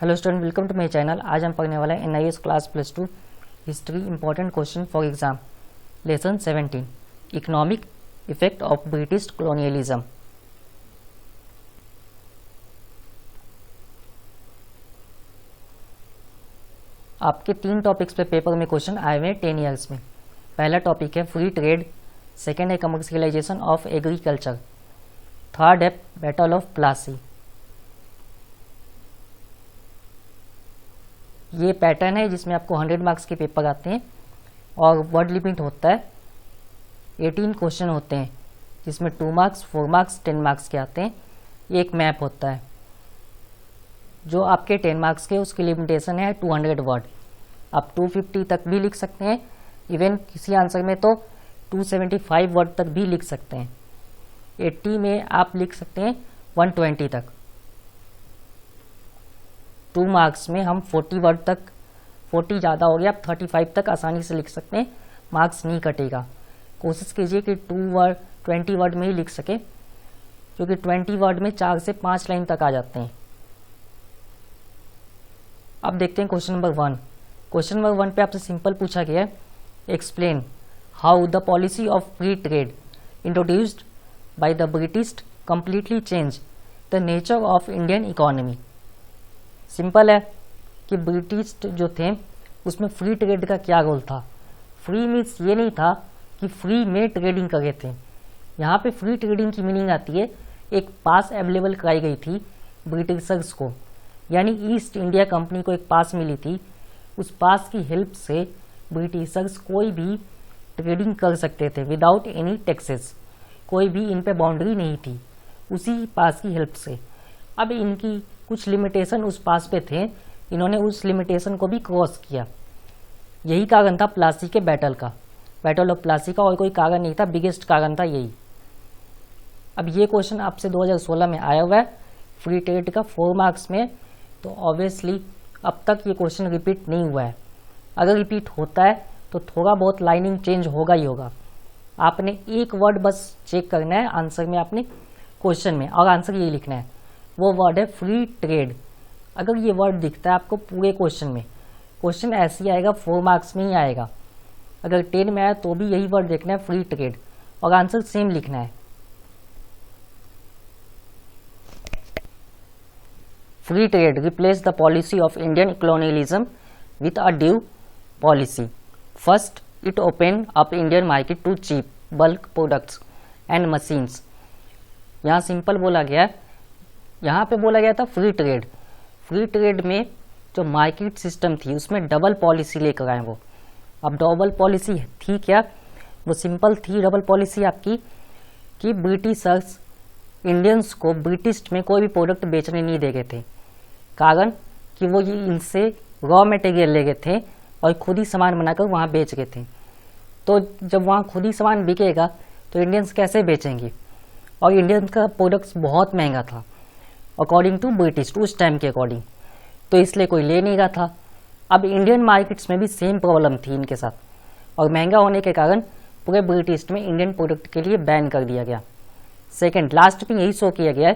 Hello student, welcome to my channel. आज हम पढ़ने वाला है NIS class +2 history important question for exam lesson 17 economic effect of British colonialism. आपके 3 topics पे पेपर में क्वेश्चन आए हुए हैं 10 ईयर्स में। पहला टॉपिक है फ्री ट्रेड, सेकेंड है कमर्शियलाइजेशन ऑफ एग्रीकल्चर, थर्ड है बैटल ऑफ प्लासी। ये पैटर्न है जिसमें आपको 100 मार्क्स के पेपर आते हैं और वर्ड लिमिट होता है 18 क्वेश्चन होते हैं जिसमें 2 मार्क्स 4 मार्क्स 10 मार्क्स के आते हैं। एक मैप होता है जो आपके 10 मार्क्स के, उसकी लिमिटेशन है 200 वर्ड। आप 250 तक भी लिख सकते हैं, इवन किसी आंसर में तो 275 वर्ड तक भी लिख सकते हैं। 80 में आप लिख सकते हैं 120 तक। 2 मार्क्स में हम 40 वर्ड तक, 40 ज़्यादा हो गया, आप 35 तक आसानी से लिख सकते हैं, मार्क्स नहीं कटेगा। कोशिश कीजिए कि 20 वर्ड में ही लिख सके, क्योंकि 20 वर्ड में 4 से 5 लाइन तक आ जाते हैं। अब देखते हैं क्वेश्चन नंबर 1। क्वेश्चन नंबर 1 पे आपसे सिंपल पूछा गया है, explain how the policy of free trade introduced by the British completely change the nature of Indian economy. Simple है कि ब्रिटिश जो थे उसमें फ्री ट्रेड का क्या गोल था। फ्री मीन्स ये नहीं था कि फ्री में ट्रेडिंग कर रहे थे। यहाँ पे फ्री ट्रेडिंग की मीनिंग आती है, एक पास अवेलेबल कराई गई थी ब्रिटिशर्स को, यानी ईस्ट इंडिया कंपनी को एक पास मिली थी। उस पास की हेल्प से ब्रिटिशर्स कोई भी ट्रेडिंग कर सकते थे विदाउट एनी टैक्सेस। कोई भी इन पे बाउंड्री नहीं थी उसी पास की हेल्प से। अब इनकी कुछ लिमिटेशन उस पास पे थे, इन्होंने उस लिमिटेशन को भी क्रॉस किया। यही कारण था प्लासी के बैटल का, बैटल ऑफ प्लासी का, और कोई कारण नहीं था, बिगेस्ट कारण था यही। अब ये क्वेश्चन आपसे 2016 में आया हुआ है फ्री ट्रेड का 4 मार्क्स में, तो ऑब्वियसली अब तक ये क्वेश्चन रिपीट नहीं हुआ है। अगर रिपीट होता है तो थोड़ा बहुत लाइनिंग चेंज होगा ही होगा। आपने एक वर्ड बस चेक करना है आंसर में, आपने क्वेश्चन में, और आंसर यही लिखना है, वो वर्ड है फ्री ट्रेड। अगर ये वर्ड दिखता है आपको पूरे क्वेश्चन में, क्वेश्चन ऐसे ही आएगा, 4 मार्क्स में ही आएगा। अगर 10 में आया तो भी यही वर्ड देखना है, फ्री ट्रेड, और आंसर सेम लिखना है। Free trade replace the policy of Indian colonialism with a due policy. First, it open up Indian market to cheap bulk products and machines. यहाँ सिंपल बोला गया है, यहाँ पे बोला गया था फ्री ट्रेड। फ्री ट्रेड में जो मार्केट सिस्टम थी उसमें डबल पॉलिसी लेकर आए वो। अब डबल पॉलिसी थी क्या? वो सिंपल थी डबल पॉलिसी आपकी कि ब्रिटिशर्स इंडियंस को ब्रिटिश में कोई भी प्रोडक्ट बेचने नहीं दे गए थे। कारण कि वो ये इनसे रॉ मटेरियल ले गए थे और खुद ही सामान बनाकर वहाँ बेच गए थे। तो जब वहाँ खुद ही सामान बिकेगा तो इंडियंस कैसे बेचेंगे? और इंडियंस का प्रोडक्ट्स बहुत महंगा था अकॉर्डिंग टू ब्रिटिश, उस टाइम के अकॉर्डिंग, तो इसलिए कोई ले नहीं रहा था। अब इंडियन मार्केट्स में भी सेम प्रॉब्लम थी इनके साथ, और महंगा होने के कारण पूरे ब्रिटिश में इंडियन प्रोडक्ट के लिए बैन कर दिया गया। सेकंड, लास्ट में यही शो किया गया है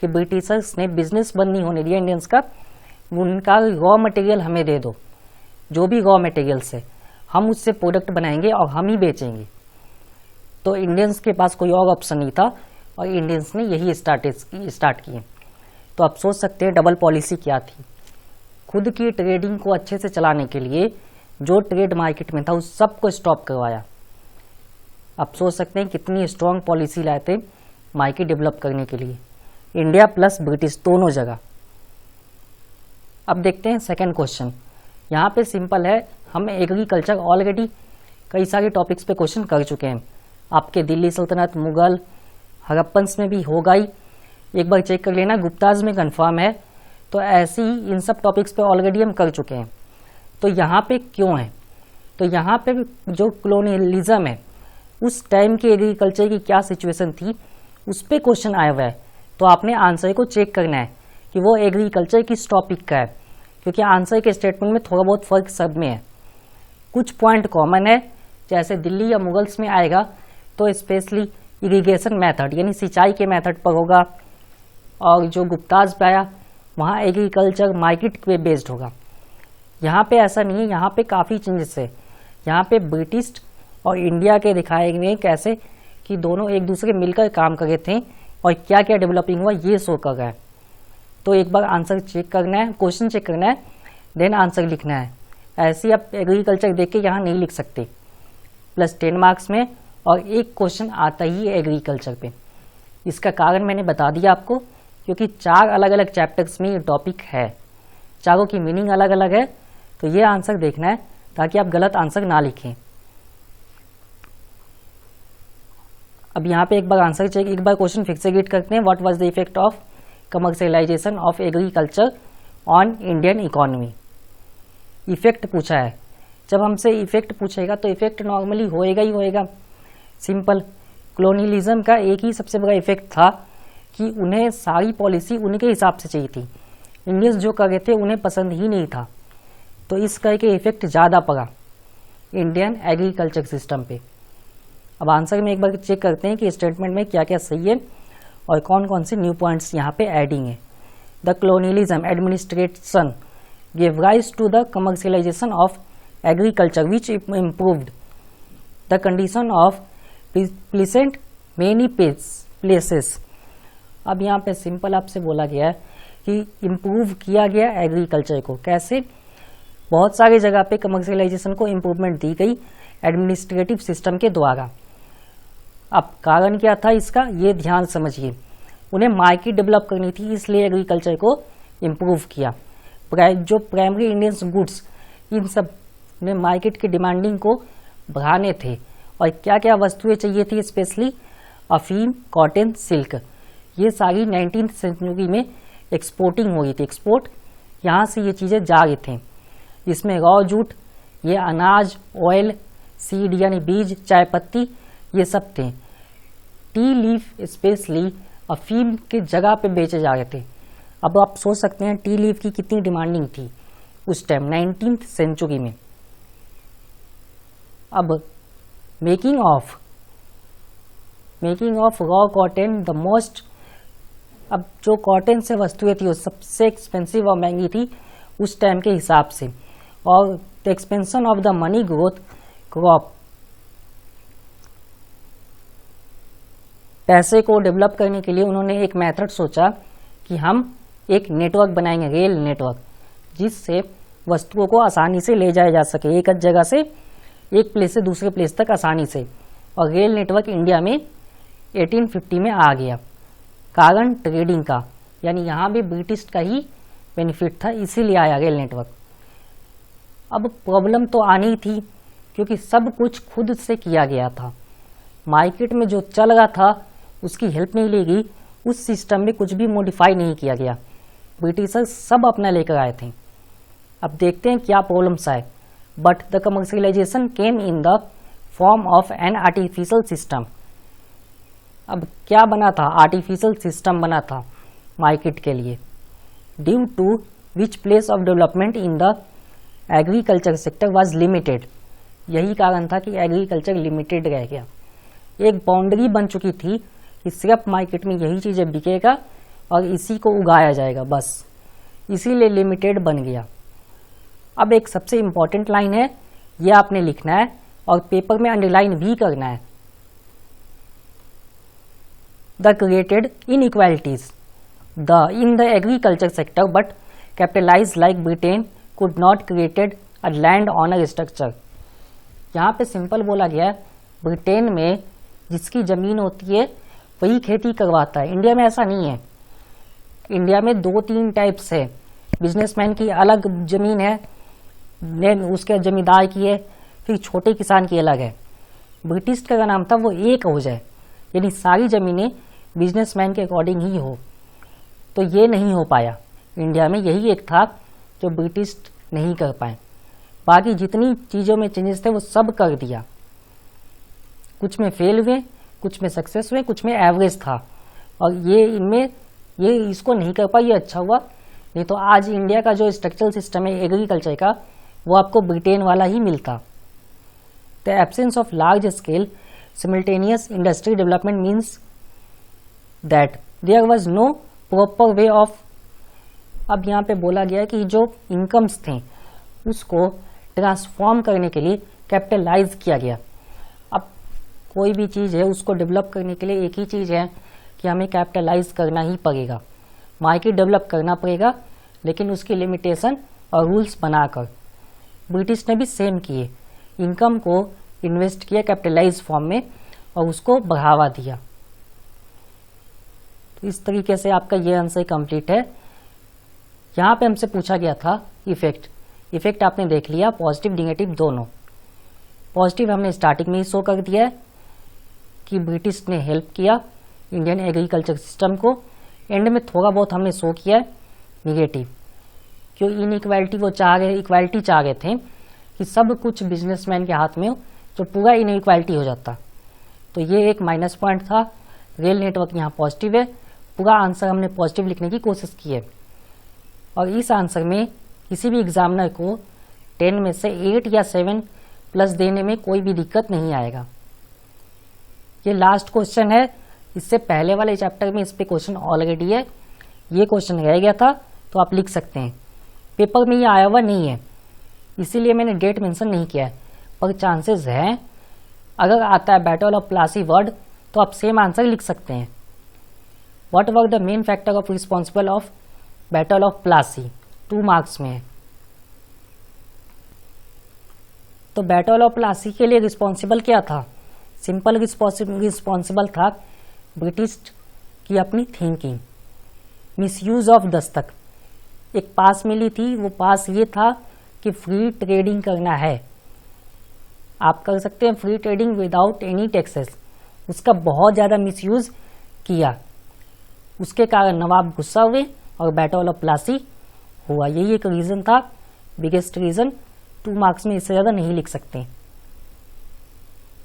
कि ब्रिटिशर्स ने बिजनेस बंद नहीं होने दिया इंडियंस का, उनका रॉ मटेरियल हमें दे दो, जो भी रॉ मटेरियल्स है हम उससे प्रोडक्ट बनाएंगे और हम ही बेचेंगे। तो इंडियंस के पास कोई और ऑप्शन नहीं था और इंडियंस ने यही स्टार्ट किए। तो आप सोच सकते हैं डबल पॉलिसी क्या थी। खुद की ट्रेडिंग को अच्छे से चलाने के लिए जो ट्रेड मार्केट में था उस सबको स्टॉप करवाया। आप सोच सकते हैं कितनी स्ट्रॉन्ग पॉलिसी लाए थे मार्केट डेवलप करने के लिए, इंडिया प्लस ब्रिटिश दोनों जगह। अब देखते हैं सेकंड क्वेश्चन। यहाँ पे सिंपल है, हम एग्रीकल्चर ऑलरेडी कई सारे टॉपिक्स पे क्वेश्चन कर चुके हैं। आपके दिल्ली सल्तनत, मुगल, हड़प्पन्स में भी होगा ही, एक बार चेक कर लेना, गुप्ताज में कंफर्म है। तो ऐसे ही इन सब टॉपिक्स पे ऑलरेडी हम कर चुके हैं। तो यहाँ पे क्यों है? तो यहाँ पे जो कॉलोनियलिज्म है उस टाइम के एग्रीकल्चर की क्या सिचुएशन थी उस पर क्वेश्चन आया हुआ है। तो आपने आंसर को चेक करना है कि वो एग्रीकल्चर किस टॉपिक का है, क्योंकि आंसर के स्टेटमेंट में थोड़ा बहुत फर्क सब में है। कुछ पॉइंट कॉमन है, जैसे दिल्ली या मुगल्स में आएगा तो स्पेशली इरिगेशन मेथड यानी सिंचाई के मेथड पर होगा, और जो गुप्ताज पे आया वहाँ एग्रीकल्चर मार्केट पे बेस्ड होगा। यहाँ पे ऐसा नहीं है, यहाँ पे काफ़ी चेंजेस है। यहाँ पे ब्रिटिश और इंडिया के दिखाए गए कैसे कि दोनों एक दूसरे मिलकर काम कर रहे थे और क्या क्या डेवलपिंग हुआ ये शो कर रहा है। तो एक बार आंसर चेक करना है, क्वेश्चन चेक करना है, देन आंसर लिखना है। ऐसे ही आप एग्रीकल्चर देख के यहाँ नहीं लिख सकते। प्लस 10 मार्क्स में और एक क्वेश्चन आता ही है एग्रीकल्चर पे। इसका कारण मैंने बता दिया आपको, क्योंकि 4 अलग अलग चैप्टर्स में ये टॉपिक है, चारों की मीनिंग अलग अलग है। तो ये आंसर देखना है ताकि आप गलत आंसर ना लिखें। अब यहाँ पे एक बार आंसर चेक, एक बार क्वेश्चन फिर से रीड करते हैं। What was the effect of commercialisation of agriculture on Indian economy. Effect पूछा है, जब हमसे इफेक्ट पूछेगा तो इफेक्ट नॉर्मली होएगा ही होएगा। सिंपल, कॉलोनियलिज्म का एक ही सबसे बड़ा इफेक्ट था कि उन्हें सारी पॉलिसी उनके हिसाब से चाहिए थी। इंडियंस जो कर रहे थे उन्हें पसंद ही नहीं था, तो इस करके इफेक्ट ज़्यादा पड़ा इंडियन एग्रीकल्चर सिस्टम पे। अब आंसर में एक बार चेक करते हैं कि स्टेटमेंट में क्या क्या सही है और कौन कौन से न्यू पॉइंट्स यहाँ पे एडिंग है। The colonialism administration gave rise to the commercialization of agriculture which improved the condition of peasant many places। अब यहाँ पे सिंपल आपसे बोला गया है कि इम्प्रूव किया गया एग्रीकल्चर को। कैसे? बहुत सारी जगह पे कमर्शियलाइजेशन को इम्प्रूवमेंट दी गई एडमिनिस्ट्रेटिव सिस्टम के द्वारा। अब कारण क्या था इसका, ये ध्यान समझिए। उन्हें मार्केट डेवलप करनी थी, इसलिए एग्रीकल्चर को इम्प्रूव किया। जो प्राइमरी इंडियन गुड्स, इन सब ने मार्केट की डिमांडिंग को बढ़ाने थे। और क्या क्या वस्तुएं चाहिए थी, स्पेशली अफीम, कॉटन, सिल्क, ये सारी 19th सेंचुरी में एक्सपोर्टिंग हो रही थी। एक्सपोर्ट, यहाँ से ये चीज़ें जा रही थी। इसमें रॉ जूट, ये अनाज, ऑयल, सीड यानी बीज, चाय पत्ती, ये सब थे। टी लीफ स्पेशली अफीम की जगह पे बेचे जा रहे थे। अब आप सोच सकते हैं टी लीफ की कितनी डिमांडिंग थी उस टाइम 19th सेंचुरी में। अब making of raw cotton the most, अब जो कॉटन से वस्तुएं थी वो सबसे एक्सपेंसिव और महंगी थी उस टाइम के हिसाब से। और the expansion of the money growth crop, पैसे को डेवलप करने के लिए उन्होंने एक मेथड सोचा कि हम एक नेटवर्क बनाएंगे, रेल नेटवर्क, जिससे वस्तुओं को आसानी से ले जाया जा सके एक जगह से एक प्लेस से दूसरे प्लेस तक आसानी से। और रेल नेटवर्क इंडिया में 1850 में आ गया। कारण ट्रेडिंग का, यानी यहाँ भी ब्रिटिश का ही बेनिफिट था, इसीलिए आया रेल नेटवर्क। अब प्रॉब्लम तो आनी थी क्योंकि सब कुछ खुद से किया गया था। मार्केट में जो चल रहा था उसकी हेल्प नहीं ली गई, उस सिस्टम में कुछ भी मॉडिफाई नहीं किया गया। ब्रिटिशर्स सब अपना लेकर आए थे। अब देखते हैं क्या प्रॉब्लम्स आए। But the commercialisation came in the form of an artificial system. अब क्या बना था, आर्टिफिशियल सिस्टम बना था मार्केट के लिए। Due to which place of development in the agriculture sector was limited. यही कारण था कि एग्रीकल्चर लिमिटेड रह गया। एक बाउंड्री बन चुकी थी कि सिर्फ मार्केट में यही चीज़ें बिकेगा और इसी को उगाया जाएगा, बस इसीलिए लिमिटेड बन गया। अब एक सबसे इम्पॉर्टेंट लाइन है, यह आपने लिखना है और पेपर में अंडरलाइन भी करना है। The created inequalities in the agriculture sector, but capitalized like Britain could not created a land owner structure। यहाँ पे सिंपल बोला गया है, ब्रिटेन में जिसकी ज़मीन होती है वही खेती करवाता है। इंडिया में ऐसा नहीं है। इंडिया में 2-3 टाइप्स है। बिजनेसमैन की अलग ज़मीन है, उसके जमींदार की है, फिर छोटे किसान की अलग है। ब्रिटिश का नाम था वो एक हो जाए, यानी सारी ज़मीनें बिजनेसमैन के अकॉर्डिंग ही हो। तो ये नहीं हो पाया। इंडिया में यही एक था जो ब्रिटिश नहीं कर पाए। बाकी जितनी चीज़ों में चेंजेस थे वो सब कर दिया। कुछ में फेल हुए, कुछ में सक्सेस हुए, कुछ में एवरेज था। और ये इसको नहीं कर पाया, ये अच्छा हुआ। नहीं तो आज इंडिया का जो स्ट्रक्चरल सिस्टम है एग्रीकल्चर का, वो आपको ब्रिटेन वाला ही मिलता। The absence of large scale simultaneous industry development means that there was no proper way of अब यहाँ पे बोला गया है कि जो इनकम्स थे उसको ट्रांसफॉर्म करने के लिए कैपिटलाइज किया गया। अब कोई भी चीज़ है उसको डेवलप करने के लिए एक ही चीज़ है कि हमें कैपिटलाइज करना ही पड़ेगा, मार्केट डेवलप करना पड़ेगा, लेकिन उसकी लिमिटेशन और रूल्स बनाकर। ब्रिटिश ने भी सेम किए, इनकम को इन्वेस्ट किया कैपिटलाइज फॉर्म में और उसको बढ़ावा दिया। तो इस तरीके से आपका ये आंसर कंप्लीट है। यहाँ पे हमसे पूछा गया था इफेक्ट आपने देख लिया, पॉजिटिव निगेटिव दोनों। पॉजिटिव हमने स्टार्टिंग में ही शो कर दिया है कि ब्रिटिश ने हेल्प किया इंडियन एग्रीकल्चर सिस्टम को। एंड में थोड़ा बहुत हमने शो किया है निगेटिव, क्यों इनइक्वालिटी वो इक्वालिटी चाह रहे थे कि सब कुछ बिजनेसमैन के हाथ में हो, जो पूरा इनइक्वालिटी हो जाता। तो ये एक माइनस पॉइंट था। रेल नेटवर्क यहाँ पॉजिटिव है, पूरा आंसर हमने पॉजिटिव लिखने की कोशिश की है। और इस आंसर में किसी भी एग्जामिनर को 10 में से 8 या 7 प्लस देने में कोई भी दिक्कत नहीं आएगा। ये लास्ट क्वेश्चन है, इससे पहले वाले चैप्टर में इस पे क्वेश्चन ऑलरेडी है, ये क्वेश्चन रह गया था तो आप लिख सकते हैं। पेपर में ये आया हुआ नहीं है इसीलिए मैंने डेट मेंशन नहीं किया है, पर चांसेस हैं अगर आता है बैटल ऑफ प्लासी वर्ड तो आप सेम आंसर लिख सकते हैं। What were the main factor of responsible of battle of Plassey, 2 marks में है। तो बैटल ऑफ प्लासी के लिए रिस्पॉन्सिबल क्या था? सिंपल रिस्पॉन्सिबल था ब्रिटिश की अपनी थिंकिंग, मिसयूज ऑफ दस्तक। एक पास मिली थी, वो पास ये था कि फ्री ट्रेडिंग करना है, आप कर सकते हैं free trading without any taxes. उसका बहुत ज़्यादा मिसयूज किया, उसके कारण नवाब गुस्सा हुए और बैटल ऑफ प्लासी हुआ। यही एक रीज़न था, बिगेस्ट रीज़न। 2 मार्क्स में इससे ज़्यादा नहीं लिख सकते।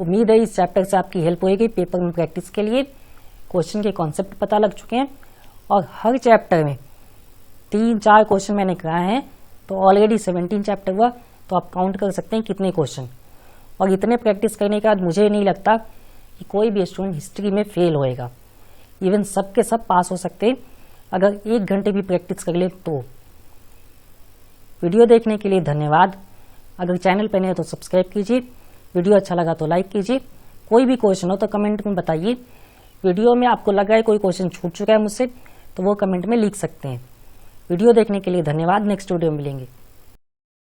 उम्मीद है इस चैप्टर से आपकी हेल्प होगी पेपर में प्रैक्टिस के लिए। क्वेश्चन के कॉन्सेप्ट पता लग चुके हैं और हर चैप्टर में 3-4 क्वेश्चन मैंने कराए हैं, तो ऑलरेडी 17 चैप्टर हुआ, तो आप काउंट कर सकते हैं कितने क्वेश्चन। और इतने प्रैक्टिस करने के बाद मुझे नहीं लगता कि कोई भी स्टूडेंट हिस्ट्री में फेल होएगा। इवन सब के सब पास हो सकते हैं अगर 1 घंटे भी प्रैक्टिस कर ले तो। वीडियो देखने के लिए धन्यवाद। अगर चैनल पर नए हैं तो सब्सक्राइब कीजिए, वीडियो अच्छा लगा तो लाइक कीजिए। कोई भी क्वेश्चन हो तो कमेंट में बताइए। वीडियो में आपको लग रहा है कोई क्वेश्चन छूट चुका है मुझसे तो वो कमेंट में लिख सकते हैं। वीडियो देखने के लिए धन्यवाद। नेक्स्ट वीडियो में मिलेंगे।